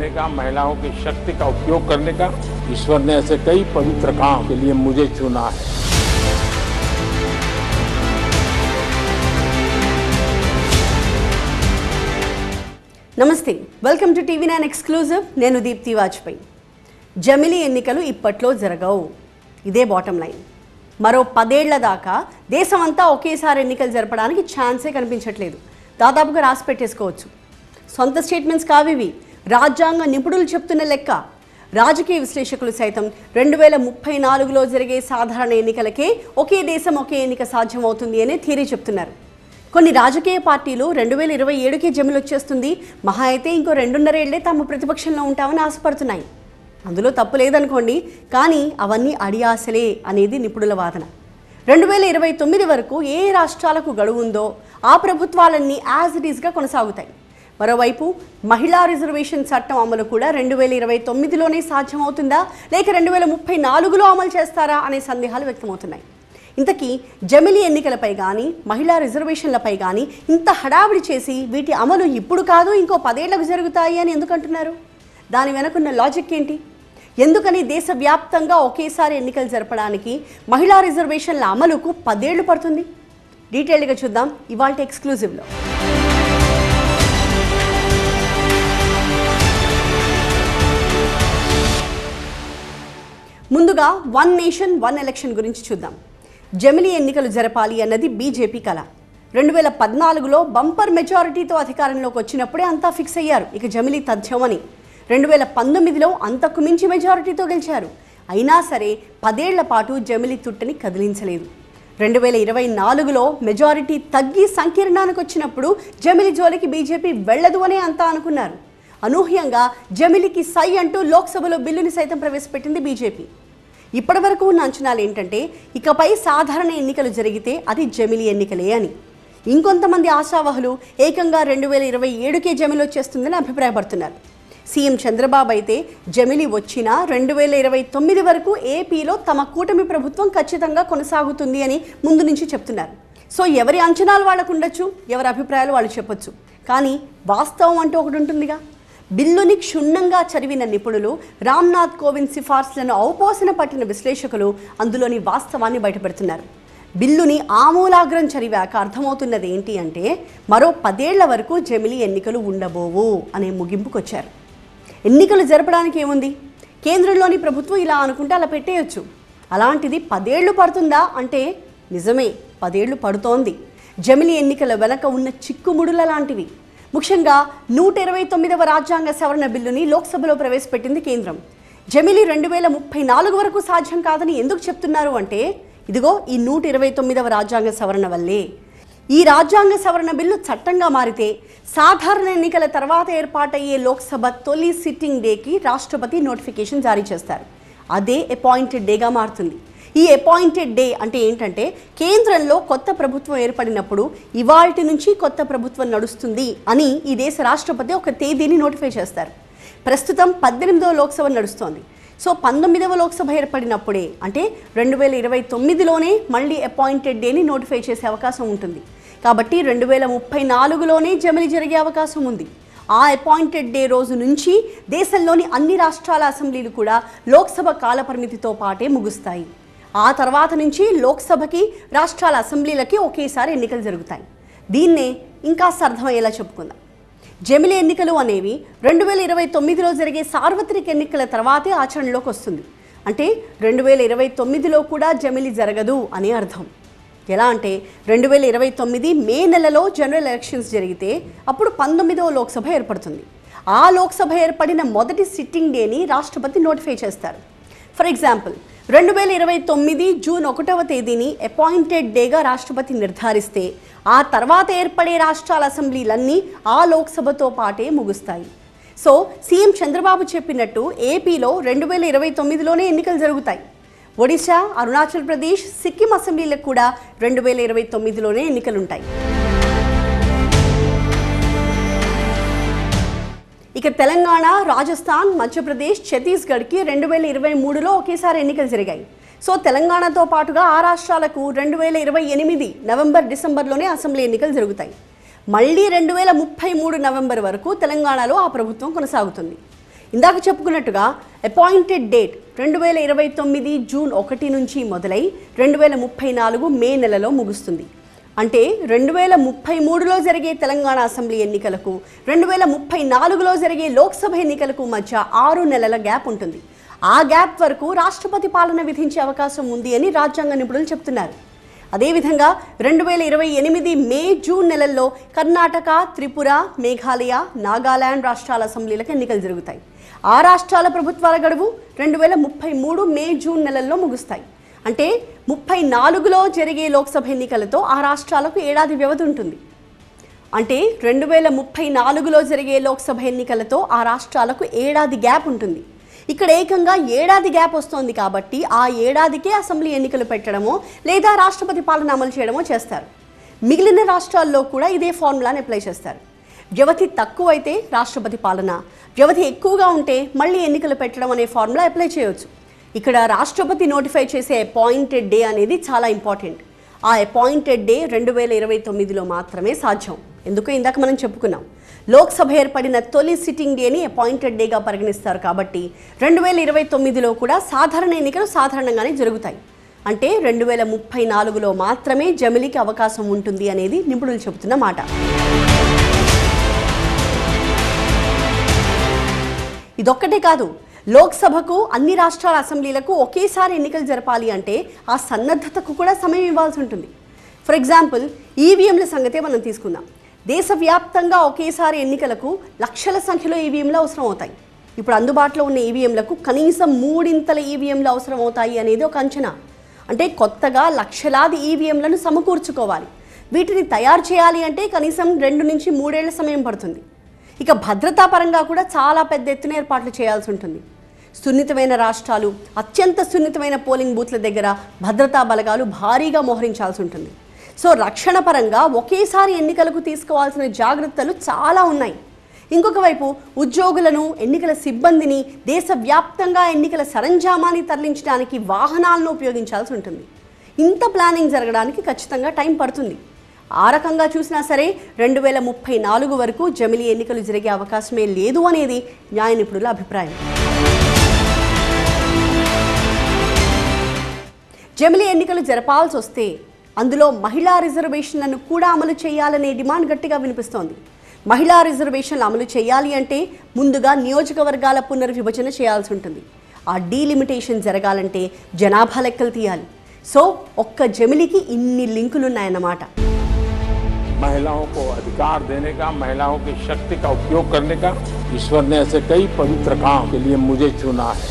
करने का, महिलाओं की शक्ति का उपयोग करने का ईश्वर ने ऐसे कई पवित्र काम के लिए मुझे चुना है। నమస్తే, వెల్కమ్ టు టీవీ9 ఎక్స్క్లూజివ్. నేను దీప్తి వాజ్పేయి. జమిలీ ఎన్నికలు ఇప్పట్లో జరగవు, ఇదే బాటమ్ లైన్. మరో 10 ఏళ్ల దాకా దేశమంతా ఒకేసారి ఎన్నికలు జరపడానికి ఛాన్సే కనిపించట్లేదు. దాదాపుగా రాసి పెట్టేసుకోవచ్చు. సొంత స్టేట్మెంట్స్ కావివి, రాజ్యాంగ నిపుణులు చెప్తున్న లెక్క. రాజకీయ విశ్లేషకులు సైతం 2034లో జరిగే సాధారణ ఎన్నికలకే ఒకే దేశం ఒకే ఎన్నిక సాధ్యమవుతుంది అనే థియరీ చెప్తున్నారు. కొన్ని రాజకీయ పార్టీలు 2027కే జమిలి వచ్చేస్తుంది, మహా అయితే ఇంకో 2.5 ఏళ్లే తాము ప్రతిపక్షంలో ఉంటామని ఆశపడుతున్నాయి. అందులో తప్పు లేదనుకోండి, కానీ అవన్నీ అడియాసలే అనేది నిపుణుల వాదన. 2029 వరకు ఏ రాష్ట్రాలకు గడువు ఉందో ఆ ప్రభుత్వాలన్నీ యాజ్ ఇట్ ఈస్గా కొనసాగుతాయి. మరోవైపు మహిళా రిజర్వేషన్ చట్టం అమలు కూడా 2029లోనే సాధ్యమవుతుందా, లేక 2034లో అమలు చేస్తారా అనే సందేహాలు వ్యక్తమవుతున్నాయి. ఇంతకీ జమిలీ ఎన్నికలపై కానీ మహిళా రిజర్వేషన్లపై కానీ ఇంత హడావిడి చేసి వీటి అమలు ఇప్పుడు కాదు ఇంకో 10 ఏళ్లకు జరుగుతాయి అని ఎందుకంటున్నారు? దాని వెనుకున్న లాజిక్ ఏంటి? ఎందుకని దేశవ్యాప్తంగా ఒకేసారి ఎన్నికలు జరపడానికి మహిళా రిజర్వేషన్ల అమలుకు 10 ఏళ్లు పడుతుంది? డీటెయిల్డ్గా చూద్దాం ఇవాల్టి ఎక్స్క్లూజివ్లో. ముందుగా వన్ నేషన్ వన్ ఎలక్షన్ గురించి చూద్దాం. జమిలీ ఎన్నికలు జరపాలి అన్నది బీజేపీ కళ. 2014లో బంపర్ మెజారిటీతో అధికారంలోకి వచ్చినప్పుడే అంతా ఫిక్స్ అయ్యారు ఇక జమిలీ తథ్యమని. 2019లో అంతకు మించి మెజారిటీతో గెలిచారు. అయినా సరే 10 ఏళ్ల పాటు జమిలీ తుట్టని కదిలించలేదు. 2024లో మెజారిటీ తగ్గి సంకీర్ణానికి వచ్చినప్పుడు జమిలీ జోలికి బీజేపీ వెళ్లదు అనే అంతా అనుకున్నారు. అనూహ్యంగా జమిలీకి సై అంటూ లోక్సభలో బిల్లుని సైతం ప్రవేశపెట్టింది బీజేపీ. ఇప్పటి వరకు ఉన్న అంచనాలు ఏంటంటే ఇకపై సాధారణ ఎన్నికలు జరిగితే అది జమిలీ ఎన్నికలే అని. ఇంకొంతమంది ఆశావహులు ఏకంగా 2027కే జమిలీ వచ్చేస్తుందని అభిప్రాయపడుతున్నారు. సీఎం చంద్రబాబు అయితే జమిలీ వచ్చినా 2029 వరకు ఏపీలో తమ కూటమి ప్రభుత్వం ఖచ్చితంగా కొనసాగుతుంది అని ముందు నుంచి చెప్తున్నారు. సో ఎవరి అంచనాలు వాళ్ళకు ఉండొచ్చు, ఎవరి అభిప్రాయాలు వాళ్ళు చెప్పొచ్చు, కానీ వాస్తవం అంటూ ఒకటి ఉంటుందిగా. బిల్లుని క్షుణ్ణంగా చదివిన నిపుణులు, రామ్నాథ్ కోవింద్ సిఫార్సులను ఔపోసన పట్టిన విశ్లేషకులు అందులోని వాస్తవాన్ని బయటపెడుతున్నారు. బిల్లుని ఆమూలాగ్రం చదివాక అర్థమవుతున్నది ఏంటి అంటే మరో 10 ఏళ్ల వరకు జమిలీ ఎన్నికలు ఉండబోవు అనే ముగింపుకొచ్చారు. ఎన్నికలు జరపడానికి ఏముంది, కేంద్రంలోని ప్రభుత్వం ఇలా అనుకుంటే అలా పెట్టేయచ్చు. అలాంటిది 10 ఏళ్లు పడుతుందా అంటే నిజమే, 10 ఏళ్లు పడుతోంది. జమిలీ ఎన్నికల వెనక ఉన్న చిక్కుముడుల లాంటివి. ముఖ్యంగా 129వ రాజ్యాంగ సవరణ బిల్లుని లోక్సభలో ప్రవేశపెట్టింది కేంద్రం. జమిలీ 2034 వరకు సాధ్యం కాదని ఎందుకు చెప్తున్నారు అంటే ఇదిగో ఈ 129వ రాజ్యాంగ సవరణ వల్లే. ఈ రాజ్యాంగ సవరణ బిల్లు చట్టంగా మారితే సాధారణ ఎన్నికల తర్వాత ఏర్పాటయ్యే లోక్సభ తొలి సిట్టింగ్ డేకి రాష్ట్రపతి నోటిఫికేషన్ జారీ చేస్తారు. అదే అపాయింటెడ్ డేగా మారుతుంది. ఈ అపాయింటెడ్ డే అంటే ఏంటంటే కేంద్రంలో కొత్త ప్రభుత్వం ఏర్పడినప్పుడు ఇవాల్టి నుంచి కొత్త ప్రభుత్వం నడుస్తుంది అని ఈ దేశ రాష్ట్రపతి ఒక తేదీని నోటిఫై చేస్తారు. ప్రస్తుతం 18వ లోక్సభ నడుస్తోంది. సో 19వ లోక్సభ ఏర్పడినప్పుడే అంటే 2029లోనే మళ్ళీ అపాయింటెడ్ డేని నోటిఫై చేసే అవకాశం ఉంటుంది. కాబట్టి 2034లోనే జమిలీ జరిగే అవకాశం ఉంది. ఆ అపాయింటెడ్ డే రోజు నుంచి దేశంలోని అన్ని రాష్ట్రాల అసెంబ్లీలు కూడా లోక్సభ కాలపరిమితితో పాటే ముగుస్తాయి. ఆ తర్వాత నుంచి లోక్సభకి రాష్ట్రాల అసెంబ్లీలకి ఒకేసారి ఎన్నికలు జరుగుతాయి. దీన్నే ఇంకా అర్థమయ్యేలా చెప్పుకుందాం. జమిలీ ఎన్నికలు అనేవి 2029లో జరిగే సార్వత్రిక ఎన్నికల తర్వాతే ఆచరణలోకి వస్తుంది. అంటే 2029లో కూడా జమిలీ జరగదు అని అర్థం. ఎలా అంటే 2029 మే నెలలో జనరల్ ఎలక్షన్స్ జరిగితే అప్పుడు 19వ లోక్సభ ఏర్పడుతుంది. ఆ లోక్సభ ఏర్పడిన మొదటి సిట్టింగ్ డేని రాష్ట్రపతి నోటిఫై చేస్తారు. ఫర్ ఎగ్జాంపుల్ 2029 జూన్ 1వ తేదీని అపాయింటెడ్ డేగా రాష్ట్రపతి నిర్ధారిస్తే ఆ తర్వాత ఏర్పడే రాష్ట్రాల అసెంబ్లీలన్నీ ఆ లోక్సభతో పాటే ముగుస్తాయి. సో సీఎం చంద్రబాబు చెప్పినట్టు ఏపీలో 2029లోనే ఎన్నికలు జరుగుతాయి. ఒడిశా, అరుణాచల్ ప్రదేశ్, సిక్కిం అసెంబ్లీలకు కూడా 2029లోనే ఎన్నికలుంటాయి. ఇక తెలంగాణ, రాజస్థాన్, మధ్యప్రదేశ్, ఛత్తీస్గఢ్కి 2023లో ఒకేసారి ఎన్నికలు జరిగాయి. సో తెలంగాణతో పాటుగా ఆ రాష్ట్రాలకు 2028 నవంబర్, డిసెంబర్లోనే అసెంబ్లీ ఎన్నికలు జరుగుతాయి. మళ్ళీ 2033 నవంబర్ వరకు తెలంగాణలో ఆ ప్రభుత్వం కొనసాగుతుంది. ఇందాక చెప్పుకున్నట్టుగా అపాయింటెడ్ డేట్ 2029 జూన్ 1 నుంచి మొదలై 2034 మే నెలలో ముగుస్తుంది. అంటే 2033లో జరిగే తెలంగాణ అసెంబ్లీ ఎన్నికలకు 2034లో జరిగే లోక్సభ ఎన్నికలకు మధ్య 6 నెలల గ్యాప్ ఉంటుంది. ఆ గ్యాప్ వరకు రాష్ట్రపతి పాలన విధించే అవకాశం ఉంది అని రాజ్యాంగ నిపుణులు చెప్తున్నారు. అదేవిధంగా 2028 మే జూన్ నెలల్లో కర్ణాటక, త్రిపుర, మేఘాలయ, నాగాలాండ్ రాష్ట్రాల అసెంబ్లీలకు ఎన్నికలు జరుగుతాయి. ఆ రాష్ట్రాల ప్రభుత్వాల గడువు 2033 మే జూన్ నెలల్లో ముగుస్తాయి. అంటే 34లో జరిగే లోక్సభ ఎన్నికలతో ఆ రాష్ట్రాలకు ఏడాది వ్యవధి ఉంటుంది. అంటే 2034లో జరిగే లోక్సభ ఎన్నికలతో ఆ రాష్ట్రాలకు ఏడాది గ్యాప్ ఉంటుంది. ఇక్కడ ఏకంగా ఏడాది గ్యాప్ వస్తోంది కాబట్టి ఆ ఏడాదికే అసెంబ్లీ ఎన్నికలు పెట్టడమో లేదా రాష్ట్రపతి పాలన అమలు చేయడమో చేస్తారు. మిగిలిన రాష్ట్రాల్లో కూడా ఇదే ఫార్ములాని అప్లై చేస్తారు. వ్యవధి తక్కువైతే రాష్ట్రపతి పాలన, వ్యవధి ఎక్కువగా ఉంటే మళ్ళీ ఎన్నికలు పెట్టడం అనే ఫార్ములా అప్లై చేయవచ్చు. ఇక్కడ రాష్ట్రపతి నోటిఫై చేసే అపాయింటెడ్ డే అనేది చాలా ఇంపార్టెంట్. ఆ అపాయింటెడ్ డే 2029లో మాత్రమే సాధ్యం. ఎందుకో ఇందాక మనం చెప్పుకున్నాం, లోక్సభ ఏర్పడిన తొలి సిట్టింగ్ డేని అపాయింటెడ్ డేగా పరిగణిస్తారు. కాబట్టి 2029లో కూడా సాధారణ ఎన్నికలు సాధారణంగానే జరుగుతాయి. అంటే 2034లో మాత్రమే జమిలీకి అవకాశం ఉంటుంది అనేది నిపుణులు చెబుతున్న మాట. ఇదొక్కటే కాదు, లోక్సభకు అన్ని రాష్ట్రాల అసెంబ్లీలకు ఒకేసారి ఎన్నికలు జరపాలి అంటే ఆ సన్నద్ధతకు కూడా సమయం ఇవ్వాల్సి ఉంటుంది. ఫర్ ఎగ్జాంపుల్, ఈవీఎంల సంగతే మనం తీసుకుందాం. దేశవ్యాప్తంగా ఒకేసారి ఎన్నికలకు లక్షల సంఖ్యలో ఈవీఎంలు అవసరం అవుతాయి. ఇప్పుడు అందుబాటులో ఉన్న ఈవీఎంలకు కనీసం 3 ఈవీఎంలు అవసరం అవుతాయి అనేది ఒక అంచనా. అంటే కొత్తగా లక్షలాది ఈవీఎంలను సమకూర్చుకోవాలి. వీటిని తయారు చేయాలి అంటే కనీసం 2 నుంచి 3 ఏళ్ల సమయం పడుతుంది. ఇక భద్రతా పరంగా కూడా చాలా పెద్ద ఎత్తున ఏర్పాట్లు చేయాల్సి ఉంటుంది. సున్నితమైన రాష్ట్రాలు, అత్యంత సున్నితమైన పోలింగ్ బూత్ల దగ్గర భద్రతా బలగాలు భారీగా మోహరించాల్సి ఉంటుంది. సో రక్షణ పరంగా ఒకేసారి ఎన్నికలకు తీసుకోవాల్సిన జాగ్రత్తలు చాలా ఉన్నాయి. ఇంకొక వైపు ఉద్యోగులను, ఎన్నికల సిబ్బందిని, దేశవ్యాప్తంగా ఎన్నికల సరంజామాన్ని తరలించడానికి వాహనాలను ఉపయోగించాల్సి ఉంటుంది. ఇంత ప్లానింగ్ జరగడానికి ఖచ్చితంగా టైం పడుతుంది. ఆ రకంగా చూసినా సరే 2034 వరకు జమిలీ ఎన్నికలు జరిగే అవకాశమే లేదు అనేది న్యాయ నిపుణుల అభిప్రాయం. జమిలీ ఎన్నికలు జరపాల్సి వస్తే అందులో మహిళా రిజర్వేషన్లను కూడా అమలు చేయాలనే డిమాండ్ గట్టిగా వినిపిస్తోంది. మహిళా రిజర్వేషన్లు అమలు చేయాలి అంటే ముందుగా నియోజకవర్గాల పునర్విభజన చేయాల్సి ఉంటుంది. ఆ డీలిమిటేషన్ జరగాలంటే జనాభా లెక్కలు తీయాలి. సో ఒక్క జమిలీకి ఇన్ని లింకులున్నాయన్నమాట. महिलाओं को अधिकार देने का, महिलाओं की शक्ति का उपयोग करने का ईश्वर ने ऐसे कई पवित्र काम के लिए मुझे चुना है.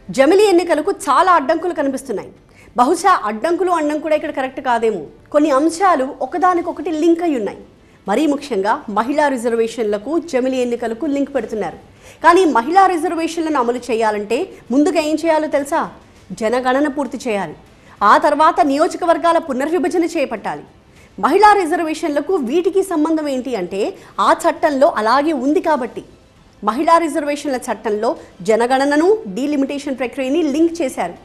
జమిలీ ఎన్నికలకు చాలా అడ్డంకులు కనిపిస్తున్నాయి. బహుశా అడ్డంకులు అనడం కూడా ఇక్కడ కరెక్ట్ కాదేమో. కొన్ని అంశాలు ఒకదానికొకటి లింక్ అయి ఉన్నాయి. మరీ ముఖ్యంగా మహిళా రిజర్వేషన్లకు జమిలీ ఎన్నికలకు లింక్ పెడుతున్నారు. కానీ మహిళా రిజర్వేషన్లను అమలు చేయాలంటే ముందుగా ఏం చేయాలో తెలుసా? జనగణన పూర్తి చేయాలి. ఆ తర్వాత నియోజకవర్గాల పునర్విభజన చేపట్టాలి. మహిళా రిజర్వేషన్లకు వీటికి సంబంధం ఏంటి అంటే ఆ చట్టంలో అలాగే ఉంది కాబట్టి. మహిళా రిజర్వేషన్ల చట్టంలో జనగణనను, డీలిమిటేషన్ ప్రక్రియని లింక్ చేశారు.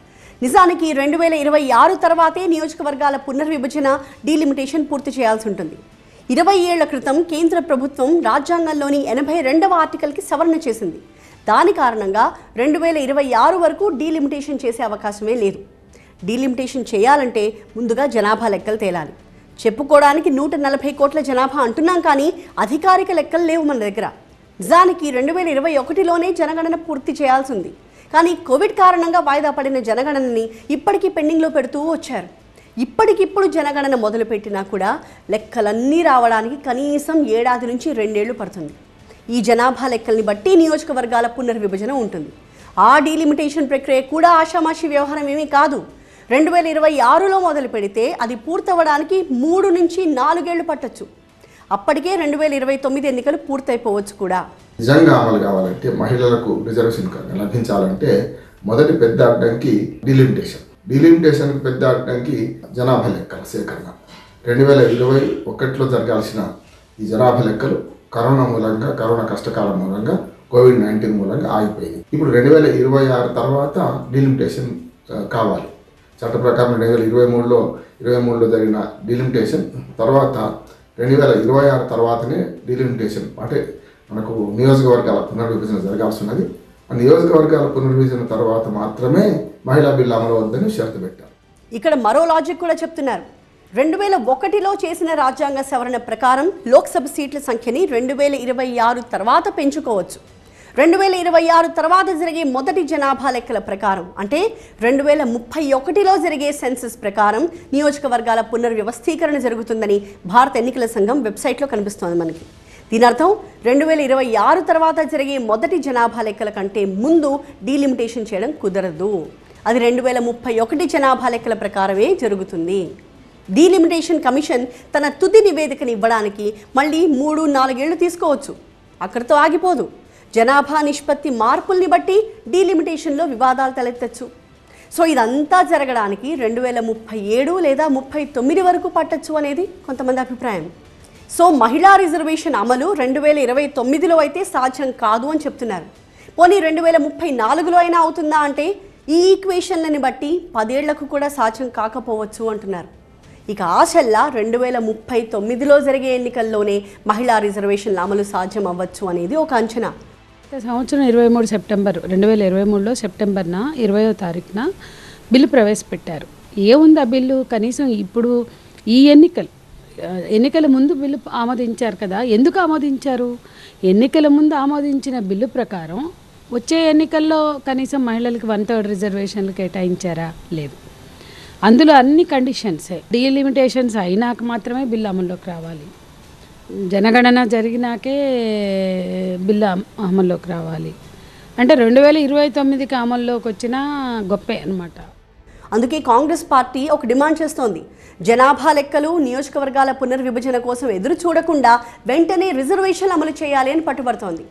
నిజానికి 2026 తర్వాతే నియోజకవర్గాల పునర్విభజన, డీలిమిటేషన్ పూర్తి చేయాల్సి ఉంటుంది. 20 ఏళ్ల క్రితం కేంద్ర ప్రభుత్వం రాజ్యాంగంలోని 82వ ఆర్టికల్కి సవరణ చేసింది. దాని కారణంగా 2026 వరకు డీలిమిటేషన్ చేసే అవకాశమే లేదు. డీలిమిటేషన్ చేయాలంటే ముందుగా జనాభా లెక్కలు తేలాలి. చెప్పుకోవడానికి 140 కోట్ల జనాభా అంటున్నాం, కానీ అధికారిక లెక్కలు లేవు మన దగ్గర. నిజానికి 2021లోనే జనగణన పూర్తి చేయాల్సి ఉంది. కానీ కోవిడ్ కారణంగా వాయిదా పడిన జనగణనని ఇప్పటికీ పెండింగ్లో పెడుతూ వచ్చారు. ఇప్పటికిప్పుడు జనగణన మొదలుపెట్టినా కూడా లెక్కలన్నీ రావడానికి కనీసం 1 ఏడాది నుంచి 2 ఏళ్లు పడుతుంది. ఈ జనాభా లెక్కల్ని బట్టి నియోజకవర్గాల పునర్విభజన ఉంటుంది. ఆ డీలిమిటేషన్ ప్రక్రియ కూడా ఆషామాషి వ్యవహారం ఏమీ కాదు. 2026లో మొదలు పెడితే అది పూర్తవడానికి 3 నుంచి 4 ఏళ్లు పట్టొచ్చు. అప్పటికే 2029 ఎన్నికలు పూర్తయిపోవచ్చు కూడా. నిజంగా అమలు కావాలంటే, మహిళలకు రిజర్వేషన్ లభించాలంటే మొదటి పెద్ద అడ్డంకి డీలిమిటేషన్కి పెద్ద అడ్డంకి జనాభా లెక్కల సేకరణ. 2021లో జరగాల్సిన ఈ జనాభా లెక్కలు కరోనా కష్టకాలం మూలంగా, COVID-19 మూలంగా ఆగిపోయింది. ఇప్పుడు 2026 తర్వాత డీలిమిటేషన్ కావాలి. చట్ట ప్రకారం 2023లో 2023లో జరిగిన డీలిమిటేషన్ తర్వాత 2026 తర్వాతనే డీలిమిటేషన్ అంటే మనకు నియోజకవర్గాల పునర్విభజన జరగాల్సి ఉన్నది. ఆ నియోజకవర్గాల పునర్విభజన తర్వాత మాత్రమే మహిళా బిల్లు అమలు అవుతుందని షరతు పెట్టారు. ఇక్కడ మరో లాజిక్ కూడా చెప్తున్నారు. 2001లో చేసిన రాజ్యాంగ సవరణ ప్రకారం లోక్సభ సీట్ల సంఖ్యని 2026 తర్వాత పెంచుకోవచ్చు. 2026 తర్వాత జరిగే మొదటి జనాభా లెక్కల ప్రకారం అంటే 2031లో జరిగే సెన్సస్ ప్రకారం నియోజకవర్గాల పునర్వ్యవస్థీకరణ జరుగుతుందని భారత ఎన్నికల సంఘం వెబ్సైట్లో కనిపిస్తోంది మనకి. దీని అర్థం 2026 తర్వాత జరిగే మొదటి జనాభా లెక్కల కంటే ముందు డీలిమిటేషన్ చేయడం కుదరదు. అది 2031 జనాభా లెక్కల ప్రకారమే జరుగుతుంది. డీలిమిటేషన్ కమిషన్ తన తుది నివేదికను ఇవ్వడానికి మళ్ళీ 3-4 ఏళ్లు తీసుకోవచ్చు. అక్కడితో ఆగిపోదు. జనాభా నిష్పత్తి మార్పుల్ని బట్టి డీలిమిటేషన్లో వివాదాలు తలెత్తచ్చు. సో ఇదంతా జరగడానికి 2037 లేదా 39 వరకు పట్టచ్చు అనేది కొంతమంది అభిప్రాయం. సో మహిళా రిజర్వేషన్ అమలు 2029లో అయితే సాధ్యం కాదు అని చెప్తున్నారు. పోనీ 2034లో అయినా అవుతుందా అంటే ఈ ఈక్వేషన్లని బట్టి 10 ఏళ్లకు కూడా సాధ్యం కాకపోవచ్చు అంటున్నారు. ఇక ఆశల్లా 2039లో జరిగే ఎన్నికల్లోనే మహిళా రిజర్వేషన్ల అమలు సాధ్యం అవ్వచ్చు అనేది ఒక అంచనా. సంవత్సరం 23 సెప్టెంబర్ 2023లో సెప్టెంబర్ 20వ తారీఖున బిల్లు ప్రవేశపెట్టారు. ఏముంది ఆ బిల్లు? కనీసం ఇప్పుడు ఈ ఎన్నికల ముందు బిల్లు ఆమోదించారు కదా. ఎందుకు ఆమోదించారు? ఎన్నికల ముందు ఆమోదించిన బిల్లు ప్రకారం వచ్చే ఎన్నికల్లో కనీసం మహిళలకు 1/3 రిజర్వేషన్లు కేటాయించారా? లేదు. అందులో అన్ని కండిషన్సే. డీలిమిటేషన్స్ అయినాక మాత్రమే బిల్లు అమల్లోకి రావాలి. జనగణన జరిగినాకే బిల్లు అమల్లోకి రావాలి. అంటే 2029కి అమల్లోకి వచ్చినా గొప్పే అన్నమాట. అందుకే కాంగ్రెస్ పార్టీ ఒక డిమాండ్ చేస్తోంది. జనాభా లెక్కలు, నియోజకవర్గాల పునర్విభజన కోసం ఎదురు చూడకుండా వెంటనే రిజర్వేషన్లు అమలు చేయాలి అని పట్టుబడుతోంది.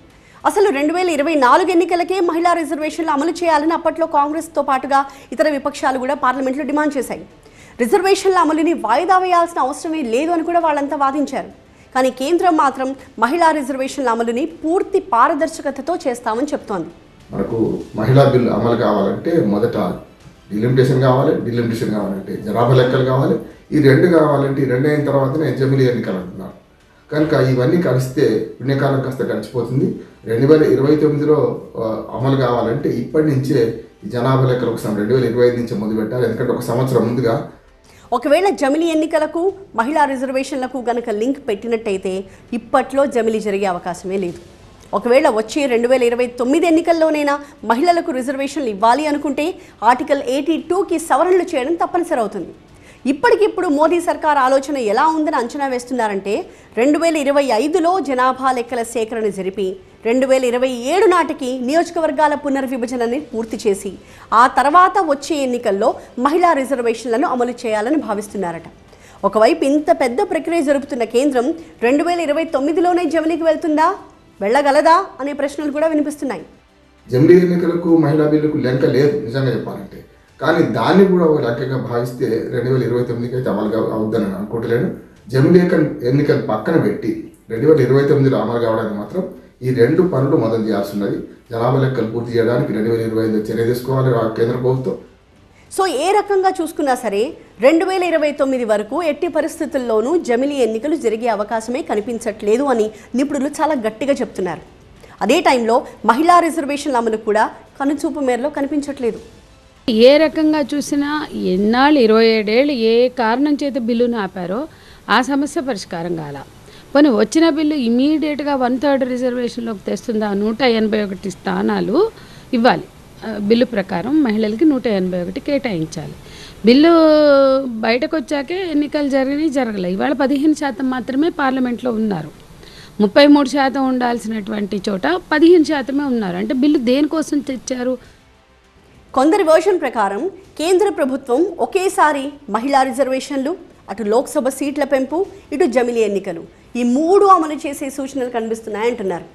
అసలు 2024 ఎన్నికలకే మహిళా రిజర్వేషన్లు అమలు చేయాలని అప్పట్లో కాంగ్రెస్తో పాటుగా ఇతర విపక్షాలు కూడా పార్లమెంట్లో డిమాండ్ చేశాయి. రిజర్వేషన్ల అమలుని వాయిదా వేయాల్సిన అవసరమే లేదు అని కూడా వాళ్ళంతా వాదించారు. కానీ కేంద్రం మాత్రం మహిళా రిజర్వేషన్ల అమలుని పూర్తి పారదర్శకతతో చేస్తామని చెప్తోంది. మనకు మహిళా బిల్లు అమలు కావాలంటే మొదట డీలిమిటేషన్ కావాలంటే జనాభా లెక్కలు కావాలి. ఈ రెండు కావాలంటే ఈ రెండు అయిన తర్వాతనే జమిలీ ఎన్నికలు అంటున్నారు. కనుక ఇవన్నీ కలిస్తే పుణ్యకాలం కాస్త గడిచిపోతుంది. 2029లో అమలు కావాలంటే ఇప్పటి నుంచే ఈ జనాభా లెక్కలు ఒకసారి 2025 నుంచి మొదలు పెట్టాలి. ఎందుకంటే ఒక సంవత్సరం ముందుగా ఒకవేళ జమిలీ ఎన్నికలకు మహిళా రిజర్వేషన్లకు గనక లింక్ పెట్టినట్టయితే ఇప్పట్లో జమిలీ జరిగే అవకాశమే లేదు. ఒకవేళ వచ్చే 2029 ఎన్నికల్లోనైనా మహిళలకు రిజర్వేషన్లు ఇవ్వాలి అనుకుంటే ఆర్టికల్ 82కి సవరణలు చేయడం తప్పనిసరి అవుతుంది. ఇప్పటికిప్పుడు మోదీ సర్కార్ ఆలోచన ఎలా ఉందని అంచనా వేస్తున్నారంటే 2025లో జనాభా లెక్కల సేకరణ జరిపి 2027 నాటికి నియోజకవర్గాల పునర్విభజనని పూర్తి చేసి ఆ తర్వాత వచ్చే ఎన్నికల్లో మహిళా రిజర్వేషన్లను అమలు చేయాలని భావిస్తున్నారట. ఒకవైపు ఇంత పెద్ద ప్రక్రియ జరుపుతున్న కేంద్రం 2029లోనే జమిలీకి వెళ్తుందా, వెళ్ళగలదా అనే ప్రశ్నలు కూడా వినిపిస్తున్నాయి. జమిలీ ఎన్నికలకు మహిళా బిల్లుకు లెక్క లేదు నిజంగా చెప్పాలంటే. కానీ దాన్ని కూడా ఒక లెక్కగా భావిస్తే 2029కి అయితే అమలు అవుద్దని అనుకుంటలేను. జమిలీ ఎన్నికలు పక్కన పెట్టి 2029లో అమలు కావడానికి మాత్రం ఈ రెండు పనులు మొదలు చేయాల్సి ఉన్నది. జనాభా లెక్కలు పూర్తి చేయడానికి 2025లో చర్య తీసుకోవాలి కేంద్ర ప్రభుత్వం. సో ఏ రకంగా చూసుకున్నా సరే 2029 వరకు ఎట్టి పరిస్థితుల్లోనూ జమిలీ ఎన్నికలు జరిగే అవకాశమే కనిపించట్లేదు అని నిపుణులు చాలా గట్టిగా చెప్తున్నారు. అదే టైంలో మహిళా రిజర్వేషన్ల అమలు కూడా కనుచూపు మేరలో కనిపించట్లేదు. ఏ రకంగా చూసినా ఎన్నాళ్ళు 27 ఏళ్ళు ఏ కారణం చేత బిల్లును ఆపారో ఆ సమస్య పరిష్కారం కాల. పోనీ వచ్చిన బిల్లు ఇమీడియట్గా 1/3 రిజర్వేషన్లోకి తెస్తుందా? 181 స్థానాలు ఇవ్వాలి. బిల్లు ప్రకారం మహిళలకి 181 కేటాయించాలి. బిల్లు బయటకు వచ్చాకే ఎన్నికలు జరగలే. ఇవాళ 15% మాత్రమే పార్లమెంట్లో ఉన్నారు. 33% ఉండాల్సినటువంటి చోట 15% ఉన్నారు. అంటే బిల్లు దేనికోసం తెచ్చారు? కొందరి వర్షన్ ప్రకారం కేంద్ర ప్రభుత్వం ఒకేసారి మహిళా రిజర్వేషన్లు, అటు లోక్సభ సీట్ల పెంపు, ఇటు జమిలీ ఎన్నికలు ఈ మూడు అమలు చేసే సూచనలు కనిపిస్తున్నాయంటున్నారు.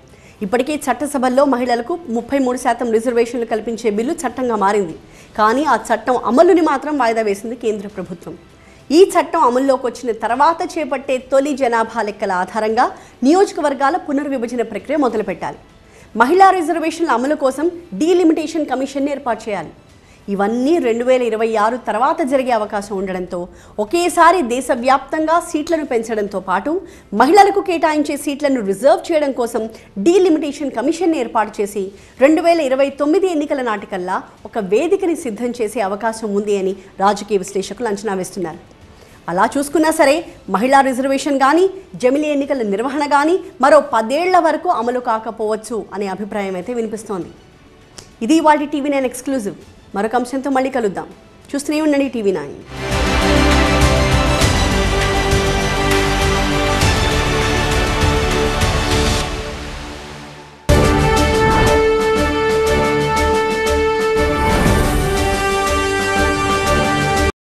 ఇప్పటికే చట్టసభల్లో మహిళలకు 33% రిజర్వేషన్లు కల్పించే బిల్లు చట్టంగా మారింది. కానీ ఆ చట్టం అమలుని మాత్రం వాయిదా వేసింది కేంద్ర ప్రభుత్వం. ఈ చట్టం అమల్లోకి వచ్చిన తర్వాత చేపట్టే తొలి జనాభా లెక్కల ఆధారంగా నియోజకవర్గాల పునర్విభజన ప్రక్రియ మొదలుపెట్టాలి. మహిళా రిజర్వేషన్ల అమలు కోసం డీలిమిటేషన్ కమిషన్ ఏర్పాటు చేయాలి. ఇవన్నీ 2026 తర్వాత జరిగే అవకాశం ఉండడంతో ఒకేసారి దేశవ్యాప్తంగా సీట్లను పెంచడంతో పాటు మహిళలకు కేటాయించే సీట్లను రిజర్వ్ చేయడం కోసం డీలిమిటేషన్ కమిషన్ ఏర్పాటు చేసి 2029 ఎన్నికల నాటికల్లా ఒక వేదికని సిద్ధం చేసే అవకాశం ఉంది అని రాజకీయ విశ్లేషకులు అంచనా వేస్తున్నారు. అలా చూసుకున్నా సరే మహిళా రిజర్వేషన్ కానీ జమిలీ ఎన్నికల నిర్వహణ కానీ మరో 10 ఏళ్ల వరకు అమలు కాకపోవచ్చు అనే అభిప్రాయం అయితే వినిపిస్తోంది. ఇది ఇవాల్టి TV9 ఎక్స్క్లూజివ్. మరొక అంశంతో మళ్ళీ కలుద్దాం. చూస్తూనే ఉండండి TV9.